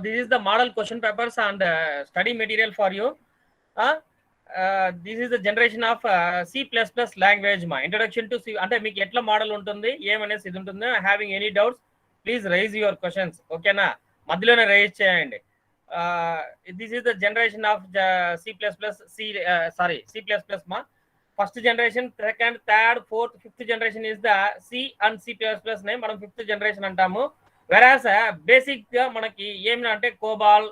this is the model question papers and study material for you. This is the generation of C++ language ma introduction to C అంటే మీకు ఎట్లా model ఉంటుంది ఏమనేసి ఇది ఉంటుంది. Having any doubts please raise your questions. ఓకేనా, మధ్యలోనే raise చేయండి. This is the generation of C++ మా first generation, second, third, fourth, fifth generation is the C and C++ నే మనం ఫిఫ్త్ జనరేషన్ అంటాము. వెరాస్ బేసిక్ గా మనకి ఏమి అంటే కోబాల్,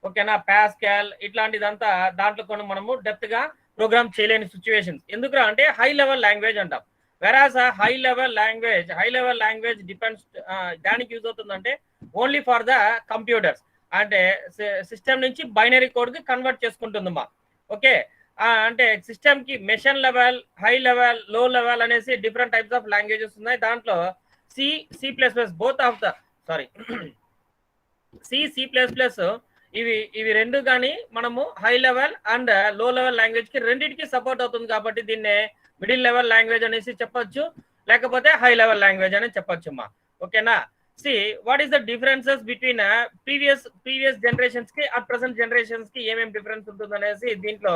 ఓకేనా, పాస్కల్ ఇట్లాంటిదంతా దాంట్లో కొన్ని మనము డెప్త్ గా ప్రోగ్రామ్ చేయలేని సిచ్యువేషన్స్. ఎందుకురా అంటే హై లెవెల్ లాంగ్వేజ్ అంటాం. వెరాస్ హై లెవెల్ లాంగ్వేజ్ డిపెండ్స్ దానికి యూజ్ అవుతుందంటే ఓన్లీ ఫర్ ద కంప్యూటర్స్, అంటే సిస్టమ్ నుంచి బైనరీ కోడ్ కి కన్వర్ట్ చేసుకుంటుందమ్మా. ఓకే, అంటే సిస్టమ్ కి మెషిన్ లెవెల్, హై లెవెల్, లో లెవెల్ అనేసి డిఫరెంట్ టైప్స్ ఆఫ్ లాంగ్వేజెస్ ఉన్నాయి. దాంట్లో C++ both of the C++ ఇవి రెండు కానీ మనము high level and low level language కి రెండింటికి సపోర్ట్ అవుతుంది. కాబట్టి దీన్నే మిడిల్ లెవెల్ లాంగ్వేజ్ అనేసి చెప్పొచ్చు, లేకపోతే హై లెవెల్ లాంగ్వేజ్ అని చెప్పొచ్చు అమ్మా. ఓకేనా, see what is the differences between previous generations కి అట్ ప్రెసెంట్ జనరేషన్స్ కి ఏమేమి డిఫరెన్స్ ఉంటుంది అనేసి దీంట్లో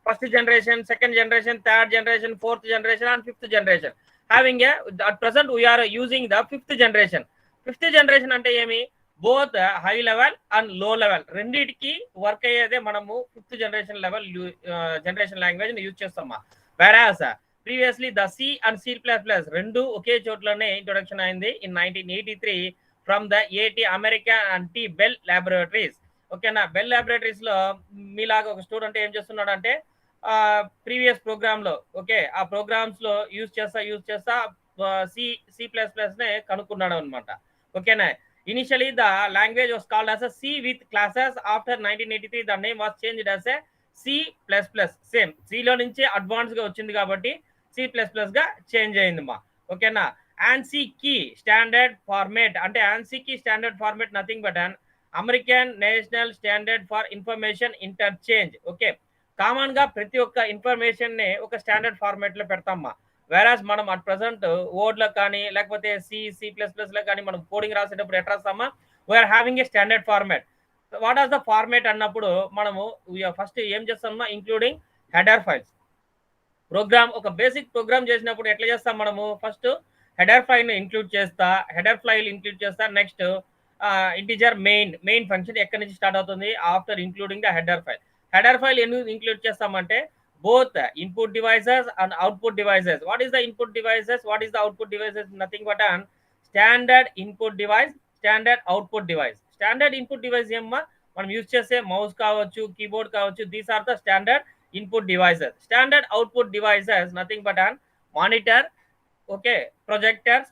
first generation, second generation, third generation, fourth generation and fifth generation. Having at present we are using the fifth generation. Fifth generation అంటే ఏమి, both high level and low level రెండింటికి work అయ్యేదే మనము fifth generation level generation language use చేస్తామా. Whereas previously the C and C++ రెండు ఒకే చోట్లోనే introduction అయింది in 1983 from the AT America and T bell laboratories. ఓకేనా, bell laboratories లో మీలాగా ఒక స్టూడెంట్ ఏం చేస్తున్నాడు అంటే ప్రీవియస్ ప్రోగ్రామ్ లో, ఓకే, ఆ ప్రోగ్రామ్స్ లో యూజ్ చేస్తా C++ నే కనుక్కున్నాడు అనమాట. ఓకేనా, initially the language was called as a C with classes. After 1983 the name was changed as a C++. Same C లో నుంచి అడ్వాన్స్ గా వచ్చింది కాబట్టి C++ గా చేంజ్ అయిందమ్మా. ఓకేనా, ANSI కీ స్టాండర్డ్ ఫార్మేట్ అంటే ANSI key standard format nothing but an American national standard for information interchange. Okay, common గా ప్రతి ఒక్క ఇన్ఫర్మేషన్ ని ఒక స్టాండర్డ్ ఫార్మేట్ లో పెడతామా. వేరాజ్ మనం అట్ ప్రెసెంట్ వర్డ్ లో కానీ లేకపోతే C++ లో కానీ మనం కోడింగ్ రాసేటప్పుడు ఎట్లా రాస్తామా, we are having a standard format. What are the format అన్నప్పుడు మనము ఫస్ట్ ఏం చేస్తామా, ఇంక్లూడింగ్ హెడర్ ఫైల్స్. ప్రోగ్రామ్ ఒక బేసిక్ ప్రోగ్రామ్ చేసినప్పుడు ఎట్లా చేస్తాం మనము, ఫస్ట్ హెడర్ ఫైల్ ఇంక్లూడ్ చేస్తా, నెక్స్ట్ ఇంటిజర్ మెయిన్ ఫంక్షన్ ఎక్కడి నుంచి స్టార్ట్ అవుతుంది, after including the header file ఎందుకు ఇంక్లూడ్ చేస్తామంటే both input devices and output devices. What is the input devices, what is the output devices? Nothing but an standard input device, standard output device. Standard input device ఏమ్మా మనం use చేసే mouse కావచ్చు, keyboard కావచ్చు, these are the standard input devices. Standard output devices nothing but an monitor, okay, projectors,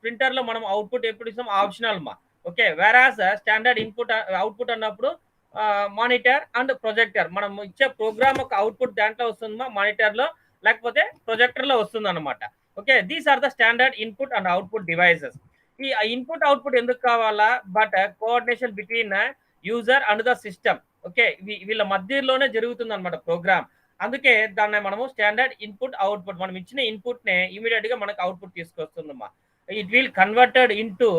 printer లో మనం output ఎప్పుడు ఇస్తాం, optional మా. Okay, whereas standard input output అన్నప్పుడు మానిటర్ అండ్ ప్రొజెక్టర్ మనం ఇచ్చే ప్రోగ్రామ్ ఒక అవుట్పుట్ దాంట్లో వస్తుందా మానిటర్ లో, లేకపోతే ప్రొజెక్టర్ లో వస్తుంది అనమాట. Okay, these are the standard input and output devices. ఈ ఇన్పుట్ అవుట్పుట్ ఎందుకు కావాలా, but coordination between user and the system. Okay, వీళ్ళ మధ్యలోనే జరుగుతుంది అనమాట ప్రోగ్రామ్. అందుకే దాన్ని మనము స్టాండర్డ్ ఇన్పుట్ అవుట్పుట్, మనం ఇచ్చిన ఇన్పుట్ నే ఇమీడియట్ గా మనకు అవుట్పుట్ తీసుకొస్తుందమ్మా. It will converted into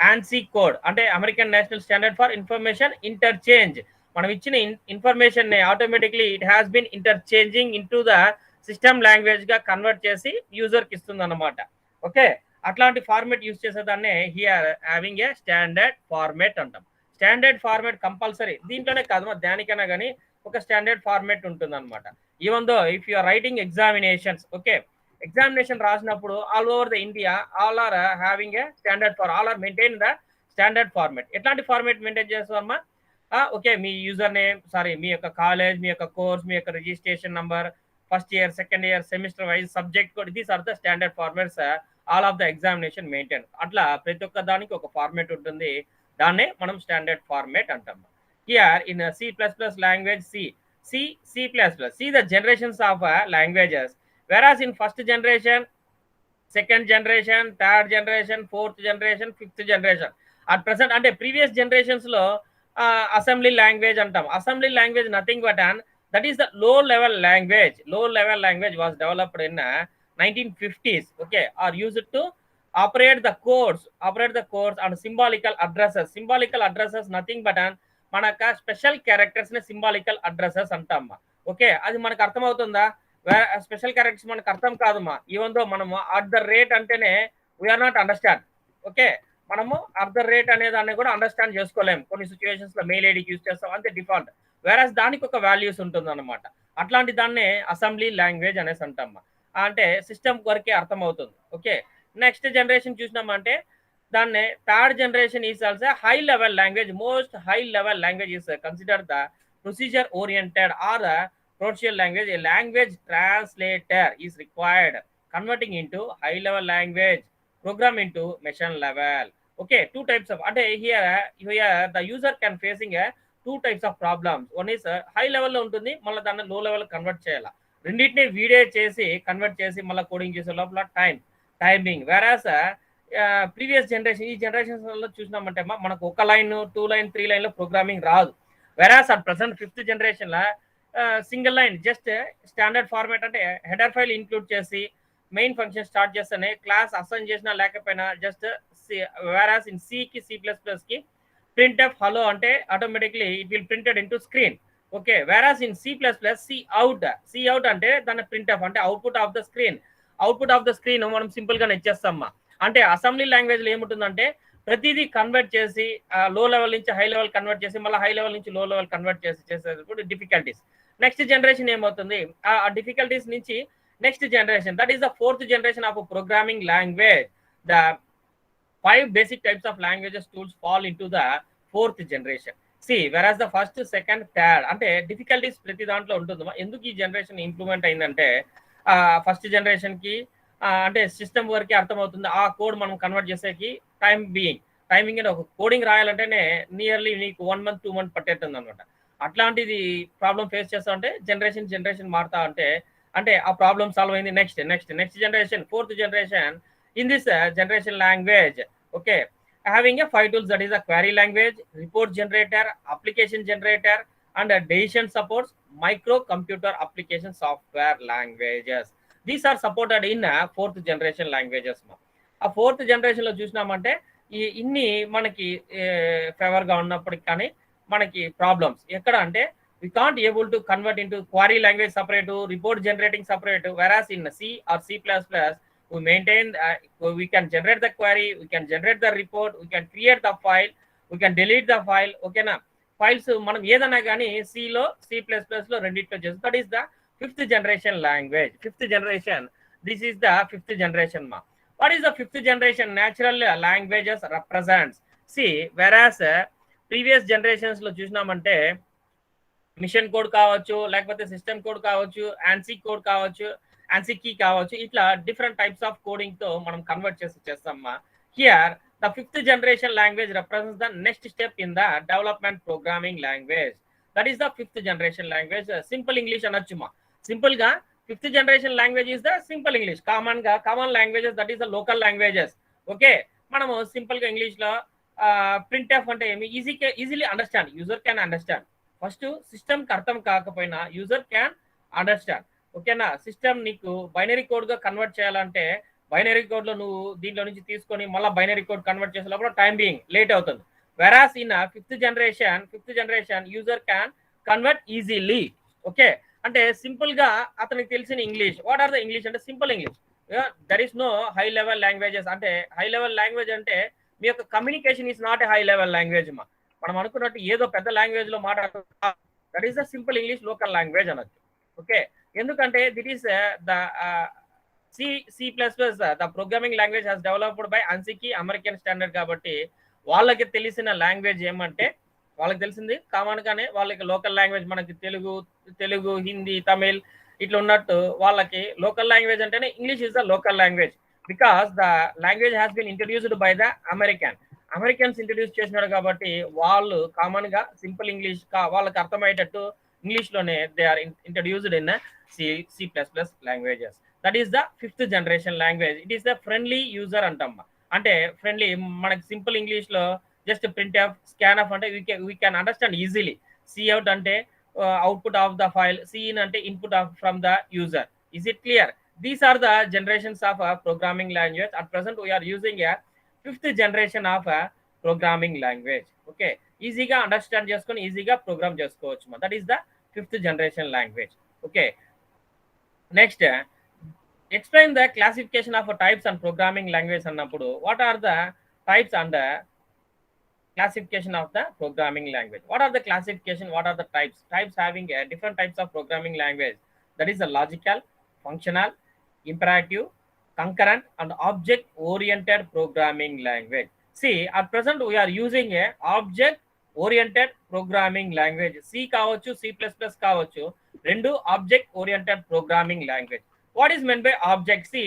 ANSI code అంటే American national standard for information Interchange. మనం ఇచ్చిన ఇన్ఫర్మేషన్ ని automatically it has been interchanging into the system language గా కన్వర్ట్ చేసి యూజర్ కి ఇస్తుంది అనమాట. ఓకే, అట్లాంటి ఫార్మేట్ యూజ్ చేసేదాన్నే here having a standard format అంటాం. స్టాండర్డ్ ఫార్మేట్ కంపల్సరీ, దీంట్లోనే కాదు దానికైనా కానీ ఒక స్టాండర్డ్ ఫార్మేట్ ఉంటుంది అనమాట. Even though if you are writing examinations, okay, examination రాసినప్పుడు all over the India all are having a standard all are maintain the standard format. ఎట్లాంటి ఫార్మేట్ మెయింటైన్ చేస్తామా, ఓకే, మీ యూజర్ నేమ్, మీ యొక్క college, మీ యొక్క కోర్స్, మీ యొక్క registration number, first year, second year, semester wise, subject code, these are the standard formats all of the examination maintain. అట్లా ప్రతి ఒక్క దానికి ఒక ఫార్మేట్ ఉంటుంది, దాన్నే మనం స్టాండర్డ్ ఫార్మేట్ అంటాం. Here in C++ language see the generations of languages. Whereas in first generation, second generation, third generation, fourth generation, fifth generation, at present అంటే ప్రీవియస్ జనరేషన్స్ లో అసెంబ్లీ లాంగ్వేజ్ అంటాం. Assembly language nothing but an that is the low level language. లో level language was developed in 1950s, okay, are used to operate the codes and symbolical addresses nothing but an మనక special characters ని symbolical addresses అంటామ్మా. Okay, అది మనకు అర్థం అవుతుందా? Special characters మనకు అర్థం కాదమ్మా. ఈవెన్ దో మనము అట్ ద రేట్ అంటేనే వీఆర్ నాట్ అండర్స్టాండ్. ఓకే, మనము అట్ ద రేట్ అనే దాన్ని కూడా అండర్స్టాండ్ చేసుకోలేము. కొన్ని సిచ్యువేషన్స్ లో మెయిల్ ఐడికి యూజ్ చేస్తాం, అంతే డిఫాల్ట్. వేరస్ దానికి ఒక వాల్యూస్ ఉంటుంది అనమాట. అట్లాంటి దాన్నే అసెంబ్లీ లాంగ్వేజ్ అనేసి అంటామ్మా. అంటే సిస్టమ్ వరకే అర్థం అవుతుంది. ఓకే, నెక్స్ట్ జనరేషన్ చూసినామంటే దాన్ని third generation is also high level language. Most high level language is consider the procedure oriented or procedural language. A language translator is required converting into high level language program into machine level. Okay, two types of here the user can facing a two types of problems. One is high level లో ఉంటుంది, మళ్ళీ దాన్ని లో level convert చేయాలి. రెండింటిని video చేసి convert చేసి మళ్ళీ కోడింగ్ చేసే లోపల టైమింగ్. వేరాస్ ప్రీవియస్ జనరేషన్ ఈ జనరేషన్స్ లో చూసినామంటే మనకు ఒక లైన్ 2 లైన్ 3 లైన్ లో ప్రోగ్రామింగ్ రాదు. Whereas at present fifth generation లో single line just standard format అంటే హెడర్ ఫైల్ ఇంక్లూడ్ చేసి మెయిన్ ఫంక్షన్ స్టార్ట్ చేస్తేనే క్లాస్ అసైన్ చేసినా లేకపోయినా జస్ట్ వేరాస్ ఇన్ కి C++ కి ప్రింట్ ఎఫ్ హలో అంటే automatically it will printed into screen. Okay, whereas in C++ C out అంటే దాని ప్రింట్ ఎఫ్ అంటే అవుట్పుట్ ఆఫ్ ద స్క్రీన్ మనం సింపుల్ గా ఇచ్చేస్తామా. అంటే అసెంబ్లీ లాంగ్వేజ్ లో ఏముంటుందంటే ప్రతిదీ కన్వర్ట్ చేసి లో లెవెల్ నుంచి హై లెవెల్ కన్వర్ట్ చేసి మళ్ళీ హై లెవెల్ నుంచి లో లెవెల్ కన్వర్ట్ చేసేటప్పుడు డిఫికల్టీస్. నెక్స్ట్ జనరేషన్ ఏమవుతుంది, ఆ డిఫికల్టీస్ నుంచి next generation, that is the fourth generation of a programming language. The 5 basic types of languages tools fall into the fourth generation. See, whereas the first, second, third అంటే difficulties ప్రతి దాంట్లో ఉంటుందమ్మా. ఎందుకు ఈ generation improvement అయిందంటే first generation కి అంటే system వరకే అర్థమవుతుంది. ఆ కోడ్ మనం కన్వర్ట్ చేసేకి టైమింగ్ అంటే ఒక కోడింగ్ రాయాలంటేనే నియర్లీ నీకు 1 month 2 months పట్టేస్తుంది అనమాట. అట్లాంటిది ప్రాబ్లం ఫేస్ చేస్తా ఉంటే జనరేషన్ మారుతా అంటే ఆ ప్రాబ్లమ్ సాల్వ్ అయింది. Next generation fourth generation in this generation language. Okay, having a 5 tools, that is a query language, report generator, application generator, and a decision supports microcomputer application software languages. These are supported in fourth generation languages. ఆ fourth generation లో చూసినామంటే ఇన్ని మనకి favour గా ఉన్నప్పటికి కానీ మనకి problems ఎక్కడ అంటే we can't able to convert into query language separate, report generating separate, whereas in C or C++ we maintain we can generate the query, we can generate the report, we can create the file, we can delete the file. Okay na, files మనం ఏదైనా కానీ C లో C++ లో రెండిట్లో చేస్తాం. that is the fifth generation language. This is the fifth generation ma. What is the fifth generation natural languages represents? See, whereas previous generations లో చూసినామంటే machine code కావచ్చు, లేకపోతే సిస్టమ్ కోడ్ కావచ్చు, ఆన్సీ కోడ్ కావచ్చు, ఆన్సీ key కావచ్చు, ఇట్లా డిఫరెంట్ టైప్స్ ఆఫ్ కోడింగ్ తో మనం convert చేస్తామా. Here the fifth generation language represents the next step in the development programming language. That is the fifth generation language. Simple English అనొచ్చుమా. Simple గా fifth generation language is the simple English. Common languages, that is the local languages. Okay, మనము సింపుల్ గా English లో printf అంటే ఏమి easily understand, user can understand. First system కి అర్థం కాకపోయినా యూజర్ క్యాన్ అండర్స్టాండ్. ఓకేనా, సిస్టమ్ నీకు బైనరీ కోడ్ గా కన్వర్ట్ చేయాలంటే బైనరీ కోడ్ లో నువ్వు దీంట్లో నుంచి తీసుకొని మళ్ళీ బైనరీ కోడ్ కన్వర్ట్ చేసే లోపల టైం బీయింగ్ లేట్ అవుతుంది. Whereas in fifth generation user can convert easily. Okay, అంటే సింపుల్ గా అతనికి తెలిసిన English. What are the English అంటే simple English. There is no high level languages. అంటే హై లెవెల్ లాంగ్వేజ్ అంటే మీ యొక్క communication is not a high level language మా. మనం అనుకున్నట్టు ఏదో పెద్ద లాంగ్వేజ్ లో మాట్లాడుతున్నా, that is the simple English local language అనొచ్చు. ఓకే, ఎందుకంటే that is the C++, the programming language has developed by ANSI American standard. కాబట్టి వాళ్ళకి తెలిసిన లాంగ్వేజ్ ఏమంటే వాళ్ళకి తెలిసింది కామన్ గానే వాళ్ళకి లోకల్ లాంగ్వేజ్. మనకి తెలుగు, హిందీ, తమిళ్ ఇట్లా ఉన్నట్టు వాళ్ళకి లోకల్ లాంగ్వేజ్ అంటేనే English is the local language. Because the language has been introduced by the Americans introduce చేసినాడు. కాబట్టి వాళ్ళు కామన్ గా సింపుల్ ఇంగ్లీష్ వాళ్ళకి అర్థమయ్యేటట్టు ఇంగ్లీష్ లోనే they are introduced in C++ languages. That is the fifth generation language. It is the friendly user అంటమ్మా. అంటే friendly, మనకి సింపుల్ ఇంగ్లీష్ లో just printf, scanf అంటే we can understand easily. See out అంటే output of the file, cin అంటే input of from the user. Is it clear? These are the generations of a programming language. At present, we are using a 5th generation of a programming language. Okay, ఈజీగా understand చేసుకొని ఈజీగా programme చేసుకోవచ్చు. That is the 5th generation language. Okay, next explain the classification of types and programming language అన్నప్పుడు what are the types and classification of the programming language? What are the classification, what are the types having different types of programming language? That is a logical, functional, imperative, concurrent and object oriented programming language. See, at present we are using a object oriented programming language. C కావచ్చు, C++ కావచ్చు, రెండు object oriented programming language. What is meant by object? See,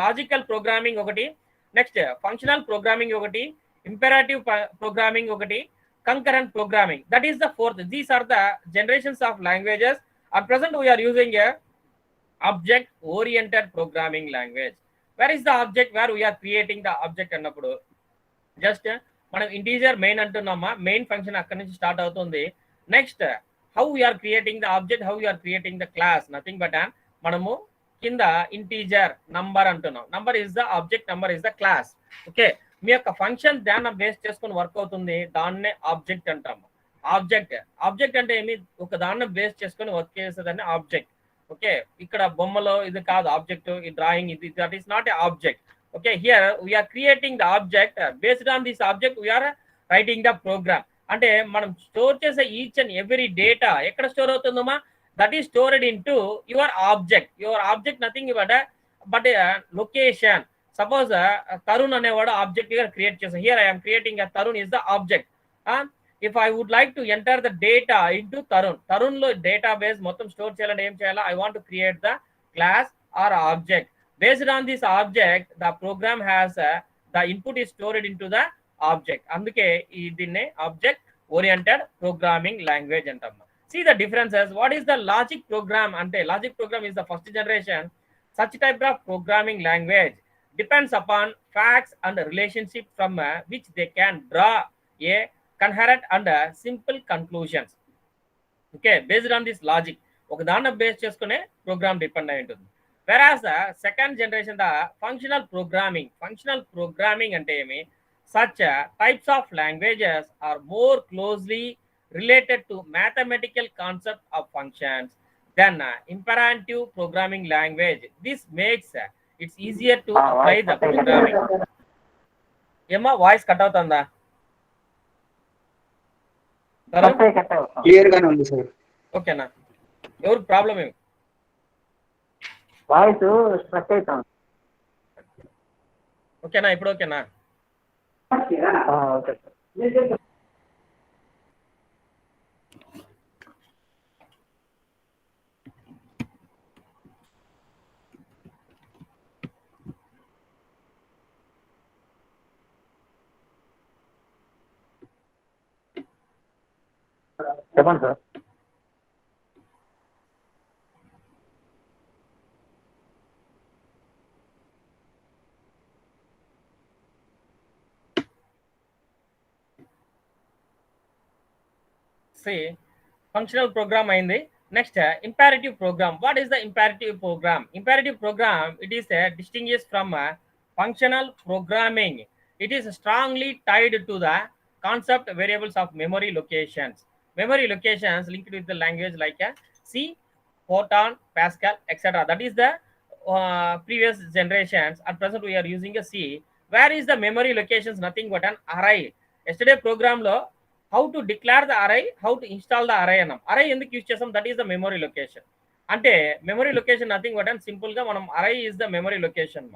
logical programming ఒకటి, next functional programming ఒకటి, imperative programming ఒకటి, concurrent programming, that is the 4th. These are the generations of languages. At present we are using a object oriented programming language. Where is the object? Where we are creating the object అన్నప్పుడు just మనం integer main అంటున్నామా, main function అక్కడి నుంచి start అవుతుంది. Next how we are creating the object, how we are creating the class, nothing but మనము కింద integer number అంటున్నాం. Number is the object, number is the class. Okay, మీ యొక్క ఫంక్షన్ దాన్ని బేస్ చేసుకుని వర్క్ అవుతుంది, దాన్నే ఆబ్జెక్ట్ అంటాము. ఆబ్జెక్ట్ అంటే ఏమి, ఒక దాన్ని బేస్ చేసుకుని వర్క్ చేసేదాన్ని ఆబ్జెక్ట్. ఓకే, ఇక్కడ బొమ్మలో ఇది కాదు ఆబ్జెక్ట్, ఈ డ్రాయింగ్ ఇది, that is not A object. Okay, here we are creating the object. Based on this object we are writing the program. అంటే మనం స్టోర్ చేసే ఈచ్ అండ్ ఎవ్రీ డేటా ఎక్కడ స్టోర్ అవుతుందమ్మా, that is stored into your object nothing but location. Suppose Tarun అనేవాడు object గా create చేసాం. Here I'm creating Tarun is the object. If I would like to enter the data into Tarun లో database మొత్తం store చేయాలంటే ఏం చేయాలా, I want to create the class or object. Based on this object, the program has the input is stored into the object. అందుకే దీన్నే object oriented programming language అంటాం. See the differences. What is the logic program? అంటే logic program is the first generation. Such type of programming language depends upon facts and relationship from which they can draw a coherent and simple conclusions. Okay, based on this logic, ఒక దాన్ని base చేసుకునే programme depend అయి ఉంటుంది. Whereas the second generation, the functional programming అంటే ఏమి, such types of languages are more closely related to mathematical concept of functions than imperative programming language. This makes it's easier to apply the programming. ఏమా voice cut అవుతుందా? Clear గానే ఉంది sir. ఓకేనా, ఎవరు problem ఏమి? Voice struck అవుతుంది. ఓకేనా, ఇప్పుడు ఓకేనా? Okay sir. చెప్పండి సార్. See, functional program అయింది. Next imperative program. What is the imperative program? Imperative program, it is distinguished from functional programming. It is strongly tied to the concept variables of memory locations. Memory locations linked with the language like C, Fortran, Pascal, etc. That is the previous generations. At present we are using a C. Where is the memory locations? Nothing but an array. Yesterday program లో how to declare the array, how to install the array అన్నాం. అరే ఎందుకు use చేస్తాం, that is the memory location. అంటే memory location nothing but and simple గా మనం array is the memory location.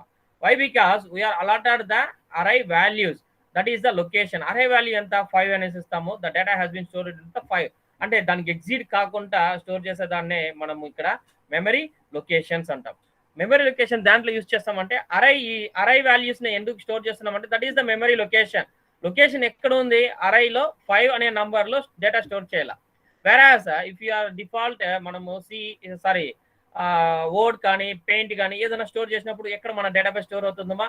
Why, because we are allotted the array values, that is the location. Array value ఎంత 5 అనేసి ఇస్తాము. The data has been stored in the 5. అంటే దానికి exit కాకుండా store చేసేదాన్నే మనం ఇక్కడ మెమరీ లొకేషన్స్ అంటాం. మెమరీ లొకేషన్ దాంట్లో యూజ్ చేస్తామంటే ఈ అరే వాల్యూస్ ని ఎందుకు స్టోర్ చేస్తున్నామంటే that is the memory location. Location ఎక్కడ ఉంది, అరైలో 5 అనే నంబర్ లో డేటా స్టోర్ చేయాలి. Whereas if you are default మనము వర్డ్ కానీ పెయింట్ కానీ ఏదైనా స్టోర్ చేసినప్పుడు ఎక్కడ మన డేటాబేస్ స్టోర్ అవుతుందమ్మా,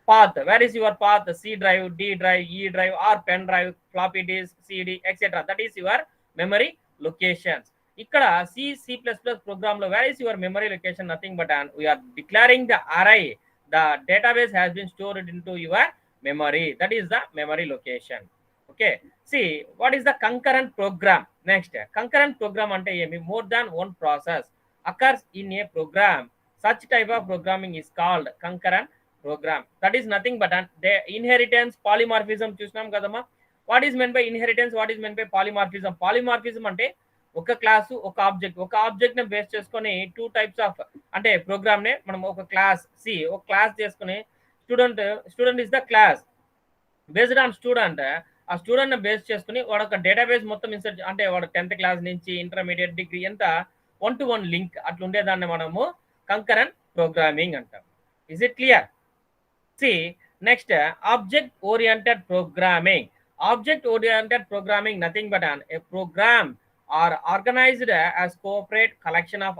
path. Where is your path? C drive, D drive, E drive or pen drive, floppy disk, CD etcetera. That is your memory locations. ఇక్కడ C++ program లో where is your memory location nothing but we are declaring the array the database has been stored in to your memory, that is the memory location. Okay, see what is the concurrent program. Next, concurrent program ante emi more than one process occurs in a program. Such type of programming is called concurrent program. That is nothing but the inheritance polymorphism chusnam kadama. What is meant by inheritance, what is meant by polymorphism? Polymorphism ante ఒక class ఒక object ని base చేసుకొని two types of అంటే programme నే మనం ఒక class ఒక class చేసుకొని student is the class based on student. ఆ స్టూడెంట్ ని బేస్ చేసుకుని వాడు ఒక డేటాబేస్ మొత్తం ఇన్సర్ట్ అంటే వాడు 10th క్లాస్ నుంచి ఇంటర్మీడియట్ డిగ్రీ ఎంత 1-to-1 లింక్ అట్లా ఉండేదాన్ని మనము కంకరెంట్ ప్రోగ్రామింగ్ అంటాం. Is it clear? See next, object oriented programming. Object oriented programming nothing but a program are organized as corporate collection of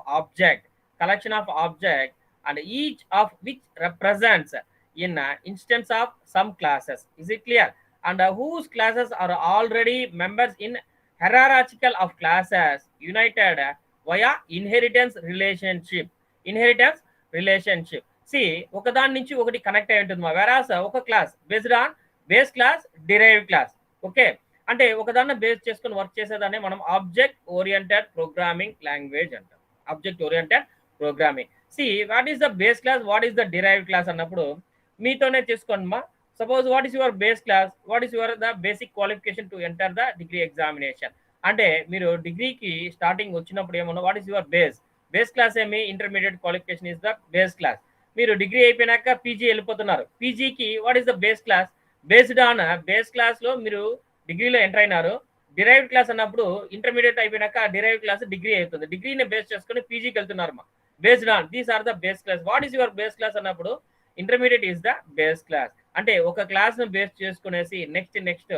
object and each of which represents in instance of some classes. Is it clear? And whose classes are already members in hierarchical of classes united via inheritance relationship. See, ఒక దాని నుంచి ఒకటి connect అయి ఉంటుంది. వెరాస్ ఒక class based on base class derived class. Okay, అంటే ఒకదాన్ని base చేసుకొని వర్క్ చేసేదాన్ని మనం ఆబ్జెక్ట్ ఓరియంటెడ్ ప్రోగ్రామింగ్ లాంగ్వేజ్ అంటాం. Object oriented programming. C what is the base class, what is the derived class అన్నప్పుడు మీతోనే తీసుకోండి మా. Suppose what is your base class, what is your the basic qualification to enter the degree examination. అంటే మీరు డిగ్రీకి starting వచ్చినప్పుడు ఏమన్నా what is your base class ఏమి, intermediate qualification is the base class. మీరు డిగ్రీ అయిపోయినాక పీజీ వెళ్ళిపోతున్నారు, పీజీకి what is the base class, based on base class లో మీరు డిగ్రీలో ఎంటర్ అయినారు. డిరైవ్డ్ క్లాస్ అన్నప్పుడు ఇంటర్మీడియట్ అయిపోయినాక డిరైవ్డ్ క్లాస్ డిగ్రీ అవుతుంది, డిగ్రీని బేస్ చేసుకుని పీజీకి వెళ్తున్నారు మా. Based on these are the base class. What is your base class అన్నప్పుడు intermediate is the base class. అంటే ఒక క్లాస్ ను బేస్ చేసుకునేసి నెక్స్ట్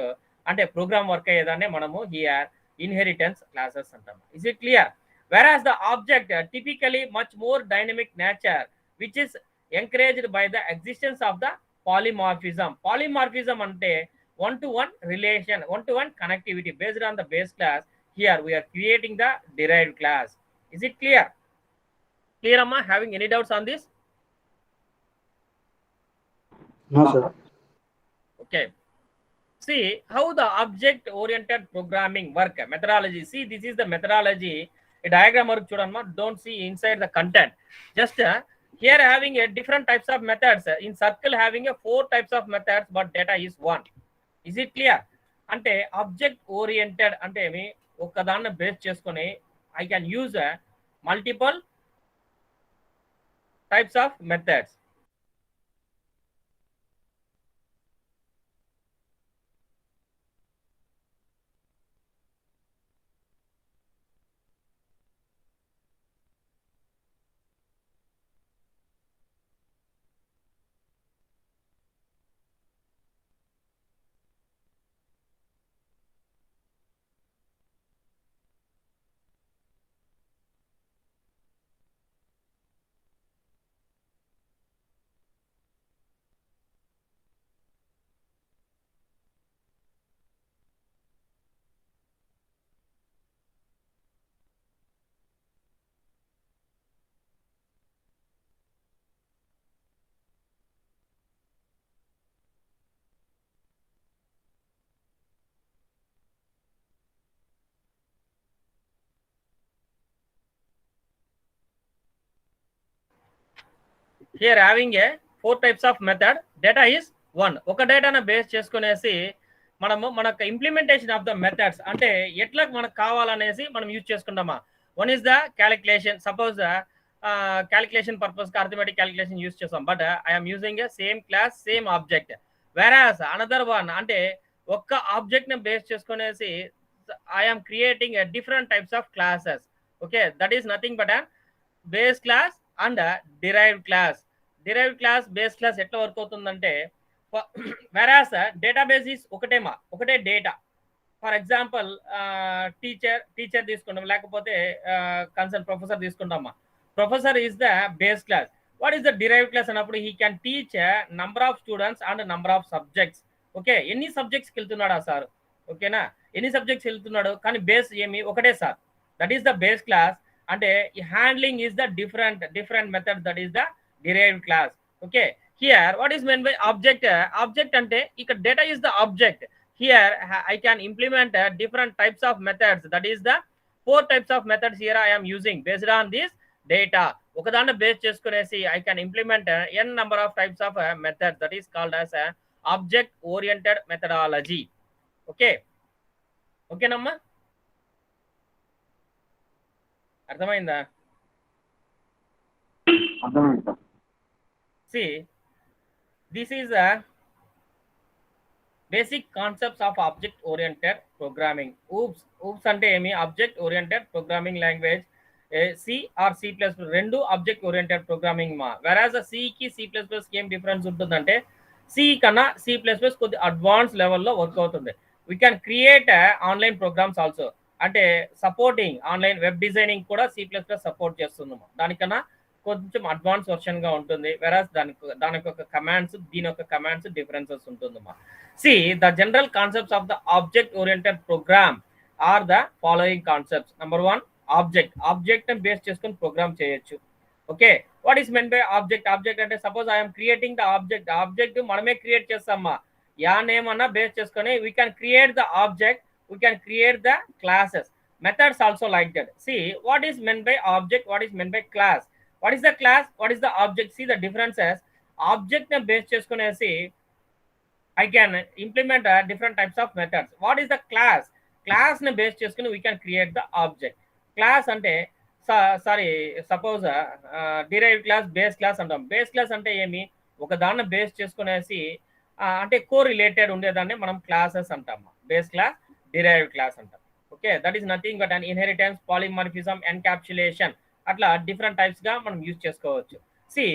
అంటే ప్రోగ్రామ్ వర్క్ అయ్యేదాన్ని మనము హియర్ ఇన్హెరిటెన్స్ క్లాసెస్ అంటాం. Is it clear? whereas the object typically much more dynamic nature which is encouraged by the existence of the polymorphism ante one-to-one relation, one-to-one connectivity based on the base class. Here we are creating the derived class. Is it clear amma? Having any doubts on this? No sir. Okay, see how the object oriented programming work methodology. See, this is the methodology. A diagram work chudamma, don't see inside the content. Just here having a different types of methods. In circle having a 4 types of methods, but data is 1. Is it clear? అంటే object oriented అంటే ఒకదాన్ని base చేసుకొని I can use multiple types of methods. Here having a 4 types of method, data is 1. ఒక డేటాను base చేసుకునేసి మనము మనకు implementation of the methods అంటే ఎట్లా మనకు కావాలనేసి మనం యూజ్ చేసుకుంటామా. One is the calculation. Suppose calculation purpose arithmetic calculation use చేస్తాం, but I'm using a same class same object. Whereas another one అంటే ఒక్క ఆబ్జెక్ట్ ని బేస్ చేసుకునేసి I'm creating a different types of classes. Okay, that is nothing but base class and derived class. Derived class base class ఎట్లా work అవుతుందంటే whereas database is ఒకటే data. For example teacher తీసుకుంటాం, లేకపోతే concern professor తీసుకుంటామా. Professor is the base class. What is the derived class అన్నప్పుడు he can teach number of students and number of subjects. Okay, ఎన్ని సబ్జెక్ట్స్కి వెళ్తున్నాడా sir, ఓకేనా, ఎన్ని subjects వెళ్తున్నాడు, కానీ బేస్ ఏమి ఒకటే sir. That is the base class. అంటే handling is the different method, that is the derived class. Okay, here what is meant by object? Object అంటే ఇక్కడ data is the object. Here I can implement different types of methods, that is the 4 types of methods here I am using based on this data. ఒకదాన్ని base చేసుకునేసి I can implement n number of types of methods, that is called as object oriented methodology. Okay, ఓకేనమ్మా, అర్థమైందా? అర్థమైంది sir. See, this is a basic concepts of object oriented programming. Oops అంటే ఏమి? Object oriented programming language. C or C plus plus రెండు object oriented programming మా. Whereas సికి C plus plus ఏం difference ఉంటుందంటే సి కన్నా సి ప్లస్ ప్లస్ కొద్ది advance లెవెల్లో వర్క్ అవుతుంది. We can create online programs also. అంటే సపోర్టింగ్ ఆన్లైన్ వెబ్ డిజైనింగ్ కూడా సి ప్లస్ ప్లస్ సపోర్ట్ చేస్తుంది. దానికన్నా కొంచెం అడ్వాన్స్ వర్షన్ గా ఉంటుంది. వెరాజ్ దానికి ఒక కమాండ్స్, దీని యొక్క కమాండ్స్ డిఫరెన్సెస్ ఉంటుందమ్మా. See, the general concepts of the object oriented program are the following concepts. Number 1, object and base చేసుకొని ప్రోగ్రామ్ చేయొచ్చు. Okay, what is meant by object అంటే suppose I'm creating the object మనమే create చేస్తామా, యా name అన్నా base చేసుకొని we can create the object, we can create the classes, methods also like that. See what is meant by object, what is meant by class, what is the class, what is the object. See the differences. Object ని base చేసుకునేసి I can implement different types of methods. What is the class? Class ని base చేసుకుని we can create the object. Class అంటే suppose derived class, base class అంటాం. Base class అంటే ఏమి? ఒక దాన్ని బేస్ చేసుకునేసి అంటే కో రిలేటెడ్ ఉండేదాన్ని మనం క్లాసెస్ అంటాం. బేస్ క్లాస్, డిరైవ్డ్ క్లాస్ అంటాం. Okay, that is nothing but an inheritance, polymorphism, encapsulation, అట్లా డిఫరెంట్ టైప్స్ గా మనం యూజ్ చేసుకోవచ్చు. See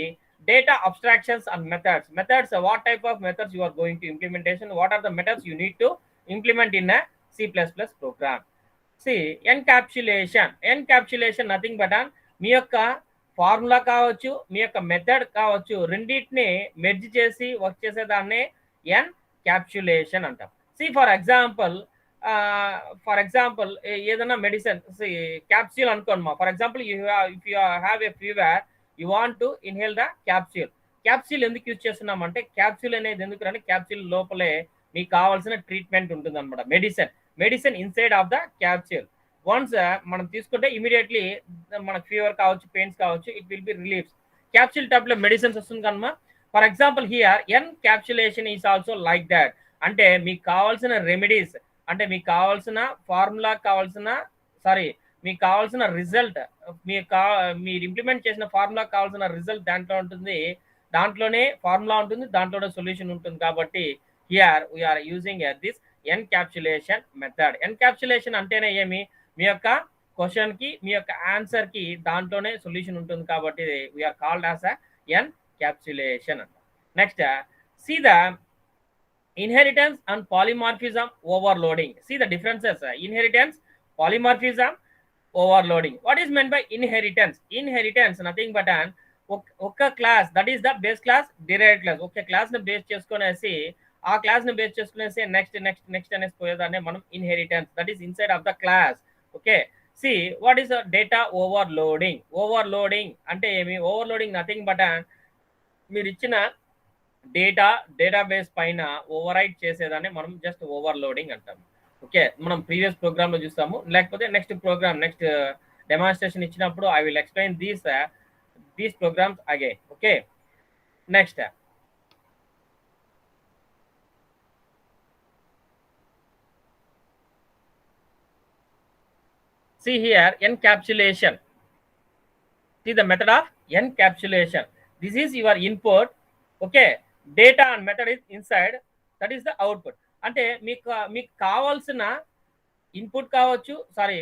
data abstractions and methods, what type of methods you are going to implementation, what are the methods you need to implement in a C++ program. See, encapsulation nothing but మీ యొక్క formula కావచ్చు, మీ యొక్క method కావచ్చు, రెండింటిని merge చేసి work చేసేదాన్ని encapsulation అంటాం. C for example ఏదైనా medicine capsule అనుకోండి. For example if you have a fever, you want to inhale the capsule ఎందుకు యూజ్ చేస్తున్నామంటే క్యాప్సూల్ అనేది ఎందుకు అంటే క్యాప్సూల్ లోపలే మీకు కావాల్సిన ట్రీట్మెంట్ ఉంటుంది అనమాట. Medicine inside of the capsule. Once మనం తీసుకుంటే ఇమీడియట్లీ మనకు ఫీవర్ కావచ్చు, పెయిన్స్ కావచ్చు, it will be reliefs. Capsule type లో మెడిసిన్స్ వస్తుంది కనుక for example here encapsulation is also like that. అంటే మీకు కావాల్సిన రెమెడీస్, అంటే మీకు కావాల్సిన ఫార్ములా మీకు కావాల్సిన రిజల్ట్, మీరు ఇంప్లిమెంట్ చేసిన ఫార్ములా కావాల్సిన రిజల్ట్ దాంట్లో ఉంటుంది, దాంట్లోనే ఫార్ములా ఉంటుంది, దాంట్లోనే సొల్యూషన్ ఉంటుంది. కాబట్టి here we are using this encapsulation method. Encapsulation అంటేనే ఏమి? మీ యొక్క క్వశ్చన్ కి, మీ యొక్క ఆన్సర్ కి దాంట్లోనే సొల్యూషన్ ఉంటుంది. కాబట్టి we are called as encapsulation. Next see the inheritance and polymorphism overloading. See the differences. Inheritance, polymorphism, overloading. What is meant by inheritance nothing but an ఒక class, that is the base class, derived class. ఒక class ని base చేసుకునేసి ఆ class ని base చేసుకునేసి next అనేసి పోయేదాన్ని మనం inheritance, that is inside of the class. Okay, C what is data overloading అంటే ఏమి? ఓవర్లోడింగ్ నథింగ్ బట్ మీరు ఇచ్చిన డేటాబేస్ పైన ఓవర్ రైట్ చేసేదాన్ని మనం జస్ట్ ఓవర్లోడింగ్ అంటాం. ఓకే, మనం ప్రీవియస్ ప్రోగ్రామ్ లో చూస్తాము, లేకపోతే నెక్స్ట్ డెమాన్స్ట్రేషన్ ఇచ్చినప్పుడు I will explain these programs again. Okay, next see here encapsulation. See the method of encapsulation. This is your input. Okay, data and method is inside, that is the output. అంటే మీకు కావాల్సిన input కావచ్చు,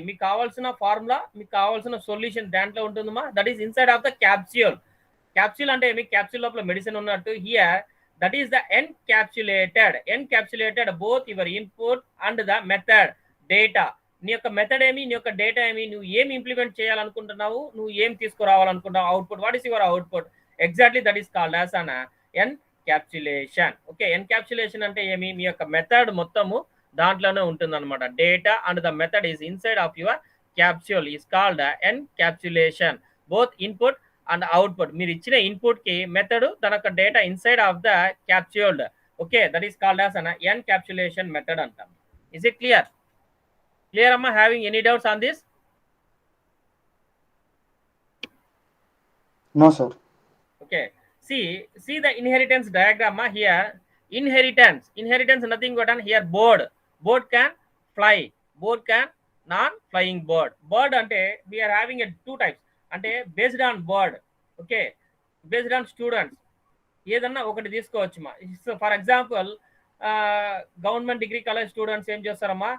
మీకు కావాల్సిన formula, మీకు కావాల్సిన solution దాంట్లో ఉంటుందమ్మా. That is inside of the capsule అంటే మీ క్యాప్సూల్ లోపల మెడిసిన్ ఉన్నట్టు. Here that is the encapsulated both your input and the method data. నీ యొక్క మెథడ్ ఏమి, నీ యొక్క డేటా ఏమి, నువ్వు ఏమి ఇంప్లిమెంట్ చేయాలనుకుంటున్నావు, నువ్వు ఏం తీసుకురావాలనుకుంటున్నావు, output, what is your output exactly, that is called as an encapsulation. Okay, encapsulation అంటే ఏమి? మీ యొక్క మెథడ్ మొత్తము దాంట్లోనే ఉంటుంది అనమాట. Data and the method is inside of your capsule is called encapsulation. Both input and output. మీరు ఇచ్చిన ఇన్పుట్ కి మెథడ్ తన యొక్క data inside of the capsuled. Okay, that is called as an encapsulation method అంటాం. Is it clear? Clear amma? Having any doubts on this? No, sir. Okay, see the inheritance diagram here. Inheritance nothing but here board can fly, board can non-flying bird ante we are having a two types ante based on bird. Okay, based on students ఏదన్నా ఒకటి తీసుకోవచ్చుమా. For example government degree college students ఏం చేస్తారమ్మా,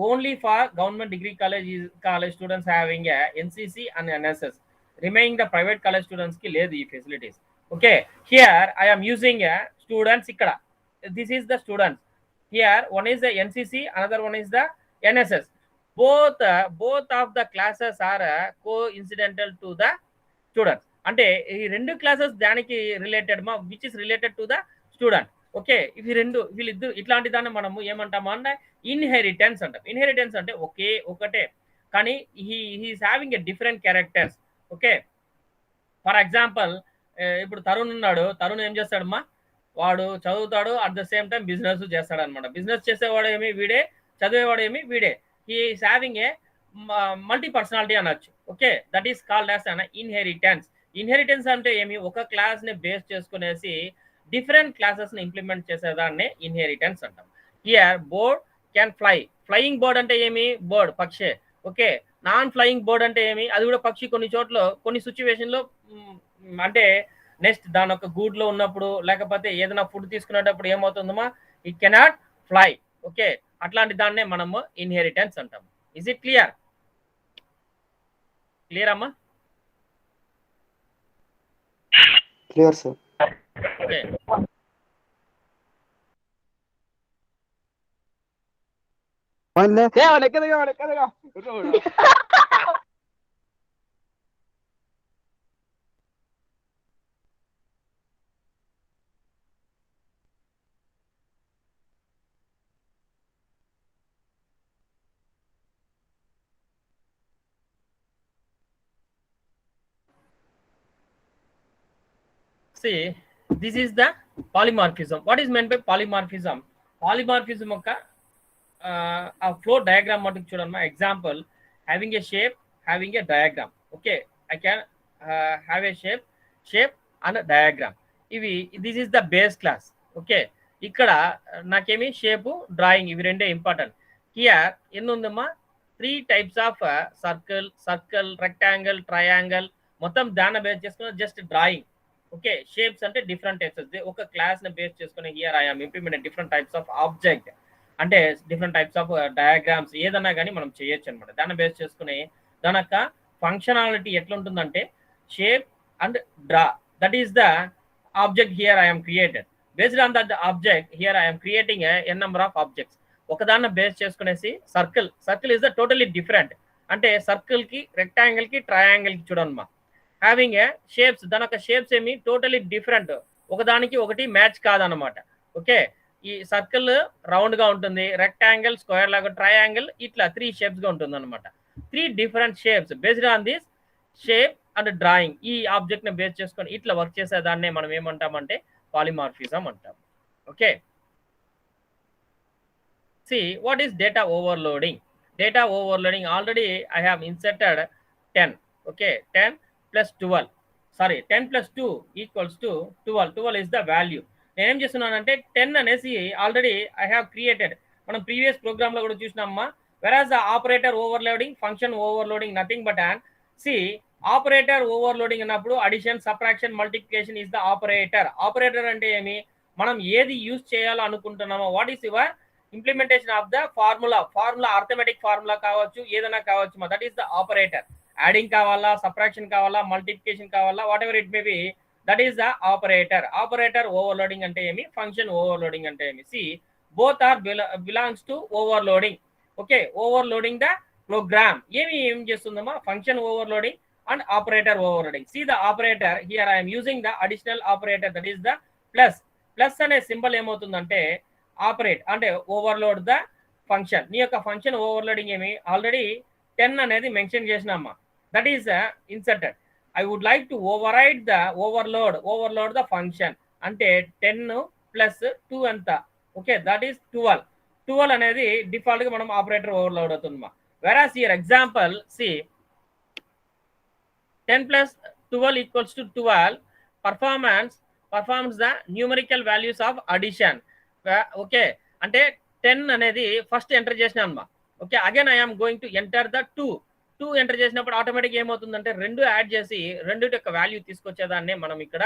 only for government degree college students having NCC and NSS. Remaining the private college students కి లేదు ఈ facilities. Okay, here I am using students. ఇక్కడ this is the students. Here one is the NCC, another one is the NSS. both of the classes are coincidental to the students. అంటే ఈ రెండు classes దానికి related మా, which is related to the student. Okay, ఇవి వీళ్ళిద్దరు ఇట్లాంటి దాన్ని మనము ఏమంటాము అంటే ఇన్హెరిటెన్స్ అంటాం. ఇన్హెరిటెన్స్ అంటే ఒకటే కానీ he is having a different characters. Okay, for example ఇప్పుడు తరుణ్ ఉన్నాడు. తరుణ్ ఏం చేస్తాడమ్మా, వాడు చదువుతాడు, at the same time business చేస్తాడు అనమాట. బిజినెస్ చేసేవాడు ఏమి వీడే, చదివేవాడు ఏమి వీడే. He is having a multi personality అనొచ్చు. Okay, that is called as an inheritance. Inheritance అంటే ఏమి, ఒక క్లాస్ ని బేస్ చేసుకునేసి డిఫరెంట్ క్లాసెస్ ని ఇంప్లిమెంట్ చేసేదాన్ని ఇన్హెరిటెన్స్ అంటాం. Here bird can fly. Flying bird అంటే ఏమి, బోర్డ్ పక్షే. ఓకే, నాన్ ఫ్లయింగ్ బోర్డ్ అంటే ఏమి, అది కూడా పక్షి. కొన్ని చోట్ల కొన్ని సిచ్యువేషన్ లో అంటే నెక్స్ట్ దాని ఒక గూడ్ లో ఉన్నప్పుడు లేకపోతే ఏదైనా ఫుడ్ తీసుకునేటప్పుడు ఏమవుతుందమ్మా, ఇట్ కెనాట్ ఫ్లై. ఓకే, అట్లాంటి దాన్నే మనము ఇన్హెరిటెన్స్ అంటాము. Is it clear? క్లియర్ అమ్మా? Clear, sir. Okay, see this is the polymorphism. What is meant by polymorphism? Polymorphism యొక్క ఆ ఫ్లో డయాగ్రామ్ మటుకు చూడండి. మా example having a shape, having a diagram. Okay, I can have a shape and diagram. ఇవి this is the base class. Okay, ఇక్కడ నాకేమి shape, drawing, ఇవి రెండే ఇంపార్టెంట్. హియర్ ఎన్ని ఉందమ్మా, 3 types of circle, rectangle, triangle, మొత్తం దాన్ని బేస్ చేసుకుని జస్ట్ డ్రాయింగ్. ఓకే, షేప్స్ అంటే డిఫరెంట్ టైప్స్. ఒక క్లాస్ ని బేస్ చేసుకుని here I yam implement different types of object, అంటే డిఫరెంట్ టైప్స్ ఆఫ్ డయాగ్రామ్స్ ఏదన్నా కానీ మనం చేయొచ్చు అనమాట. దాన్ని బేస్ చేసుకుని దాని యొక్క ఫంక్షనాలిటీ ఎట్లుంటుందంటే shape and draw. That is the object here I am created. Based on that object here I am creating n number of objects. ఒకదాన్ని బేస్ చేసుకునేసి circle is the totally different. అంటే circle కి, rectangle కి, triangle కి చూడమ్మా. Having a shapes, దాని యొక్క shapes ఏమి టోటలీ డిఫరెంట్, ఒకదానికి ఒకటి మ్యాచ్ కాదనమాట. ఓకే, ఈ సర్కిల్ రౌండ్ గా ఉంటుంది, రెక్టాంగిల్ స్క్వేర్ లాగా, ట్రయాంగిల్ ఇట్లా 3 షేప్స్ గా ఉంటుంది అనమాట. 3 different shapes based on this shape and drawing. ఈ ఆబ్జెక్ట్ ని బేస్ చేసుకొని ఇట్లా వర్క్ చేసేదాన్నే మనం ఏమంటామంటే పాలిమార్ఫిజం అంటాం. Okay, see what is data overloading. Data overloading, already I have inserted 10. Okay, 10 plus 12, sorry, 10 plus 2 equals to 12. 12 is the value. నేను ఏం చేస్తున్నానంటే 10 అనేసి ఆల్రెడీ ఐ హ్యావ్ క్రియేటెడ్. మనం ప్రీవియస్ ప్రోగ్రామ్ లో కూడా చూసినామా. whereas the operator overloading, function overloading, nothing but an see operator overloading అన్నప్పుడు addition, subtraction, multiplication is the operator. Operator అంటే ఏమి, మనం ఏది యూజ్ చేయాలో అనుకుంటున్నామో, what is your implementation of the formula, arithmetic formula కావచ్చు, ఏదైనా కావచ్చు, that is the operator. Adding కావాలా, సబ్ట్రాక్షన్ కావాలా, మల్టిప్లికేషన్ కావాలా, whatever it may be, that is the operator. Operator overloading అంటే ఏమి, ఫంక్షన్ ఓవర్లోడింగ్ అంటే ఏమి. See both are belongs to overloading. Okay, overloading the program ఏం చేస్తుందమ్మా, function overloading and operator overloading. See the operator here I'm using the additional operator, that is the plus అనే symbol ఏమవుతుందంటే operate అంటే overload the function. నీ యొక్క function overloading ఏమి, already 10 అనేది mention చేసినామా, that is inserted. I would like to override the overload the function అంటే 10 plus 2 ఎంత, ఓకే, దట్ ఈస్ 12 అనేది డిఫాల్ట్ గా మనం ఆపరేటర్ ఓవర్లోడ్ అవుతుందమ్మా. Whereas here example see 10 plus 12 equals to 12 performs the numerical values of addition. ఓకే, అంటే 10 అనేది first enter చేసినామా. Okay, again I'm going to enter the 2 enter చేసినప్పుడు ఆటోమేటిక్ ఏమవుతుందంటే 2 యాడ్ చేసి 2 యొక్క వాల్యూ తీసుకొచ్చేదాన్ని మనం ఇక్కడ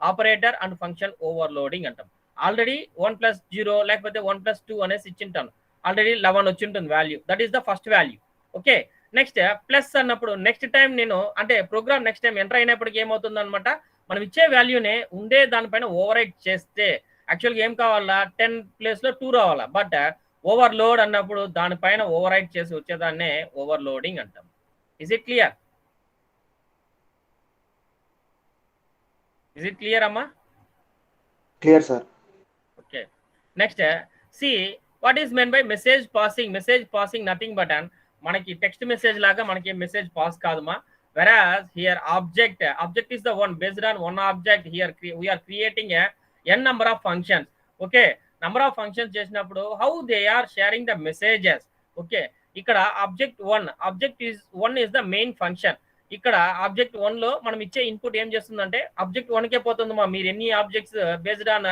ఆపరేటర్ అండ్ ఫంక్షన్ ఓవర్లోడింగ్ అంటాం. ఆల్రెడీ 1 + 0 లేకపోతే 1 + 2 అనేసి ఇచ్చింటాను, ఆల్రెడీ 11 వచ్చి ఉంటుంది value, that is the first value. Okay, next plus అన్నప్పుడు నెక్స్ట్ టైం నేను అంటే ప్రోగ్రామ్ నెక్స్ట్ టైం ఎంటర్ అయినప్పటికి ఏమవుతుంది అనమాట, మనం ఇచ్చే వాల్యూనే ఉండే దానిపైన ఓవర్రైడ్ చేస్తే యాక్చువల్గా ఏం కావాలా 10 ప్లేస్ లో 2 రావాలా, బట్ ఓవర్లోడ్ అన్నప్పుడు దానిపైన ఓవర్రైడ్ చేసి వచ్చేదాన్నే ఓవర్లోడింగ్ అంటాం. Is it clear? Is it clear అమ్మా? Clear sir. Okay, next see what is meant by message passing nothing but and మనకి టెక్స్ట్ మెసేజ్ లాగా మనకి మెసేజ్ పాస్ కాదుమా. Whereas here object is the one based on one object. Here we are creating n number of functions. Okay, number of functions చేసినప్పుడు how they are sharing the messages. Okay, ఇక్కడ object 1 is the main function. ఇక్కడ object 1 లో మనం ఇచ్చే input ఏం చేస్తుందంటే object 1కే పోతుందమ్మా. మీరు ఎన్ని objects based on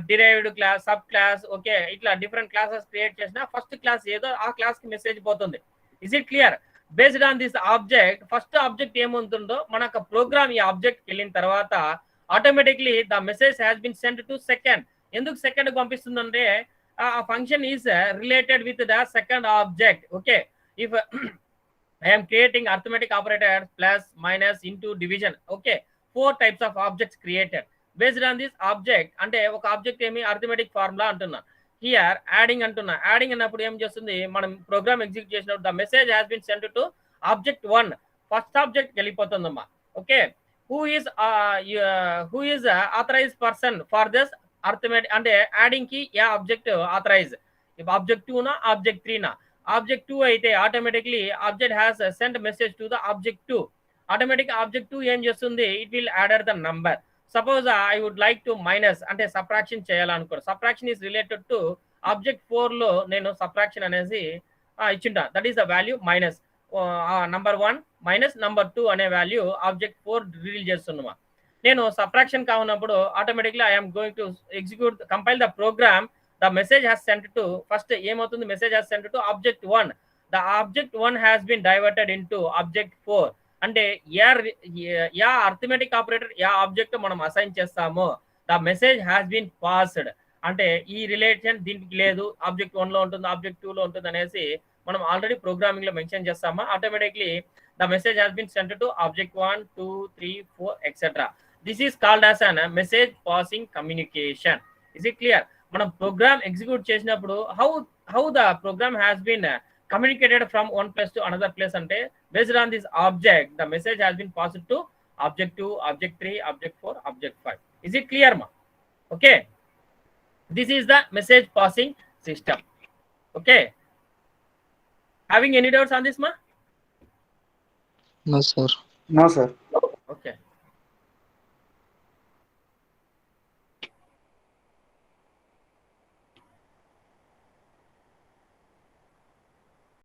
derived class, sub class, okay, ఇట్లా డిఫరెంట్ క్లాసెస్ క్రియేట్ చేసినా ఫస్ట్ క్లాస్ ఏదో ఆ క్లాస్ కి మెసేజ్ పోతుంది. Is it clear? Based on this object first object ఏముంటుందో మనకు ప్రోగ్రామ్ ఈ ఆబ్జెక్ట్ వెళ్ళిన తర్వాత automatically the message has been send to second. ఎందుకు సెకండ్ పంపిస్తుందంటే ఆ function is related with the second object. Okay, if I am creating arithmetic operators plus, minus, into, division. Okay, 4 types of objects created based on this object. అంటే ఒక object ఏమి arithmetic formula అంటున్నా. Here adding అంటున్నా. Adding అన్నప్పుడు ఏం చేస్తుంది, మనం program execute చేసినప్పుడు the message has been sent to object 1, first object వెళ్ళిపోతుందమ్మా. Okay, who is authorize person for this arithmetic అంటే యాడింగ్ కి ఏ ఆబ్జెక్ట్ ఆథరైజ్, ఆబ్జెక్ట్ 2 నా ఆబ్జెక్ట్ 3 నా. ఆబ్జెక్ట్ 2 అయితే automatically object has send message to the object 2. Automatic object 2 ఏం చేస్తుంది, it will add the number. Suppose I would like to minus అంటే subtraction చేయాలనుకో, subtraction is related to object 4 లో నేను subtraction అనేసి ఇచ్చింటా, that is the value minus number 1 minus number 2 అనే value object 4 reveal చేస్తున్నా. నేను సబ్ట్రాక్షన్ కావున్నప్పుడు automatically I'm going to execute compile the programme. The message has sent to first ఏమవుతుంది, message has sent to object 1. The object 1 has been diverted into object 4. అంటే యా arithmetic operator యా object మనం assign చేస్తామో the message has been passed. అంటే ఈ relation దీనికి లేదు, ఆబ్జెక్ట్ 1 లో ఉంటుంది, ఆబ్జెక్ట్ 2 లో ఉంటుంది అనేసి మనం ఆల్రెడీ ప్రోగ్రామింగ్ లో మెన్షన్ చేస్తామా. Automatically the message has been sent to object 1, 2, 3, 4 etcetera. This is called as an message passing communication. Is it clear? మనం ప్రోగ్రామ్ ఎగ్జిక్యూట్ చేసినప్పుడు how the program has been communicated from one place to another place అంటే based on this object the message has been passed to object 2, object 3, object 4, object 5. Is it clear మా? Okay, this is the message passing system. Okay, having any doubts on this మా? No sir.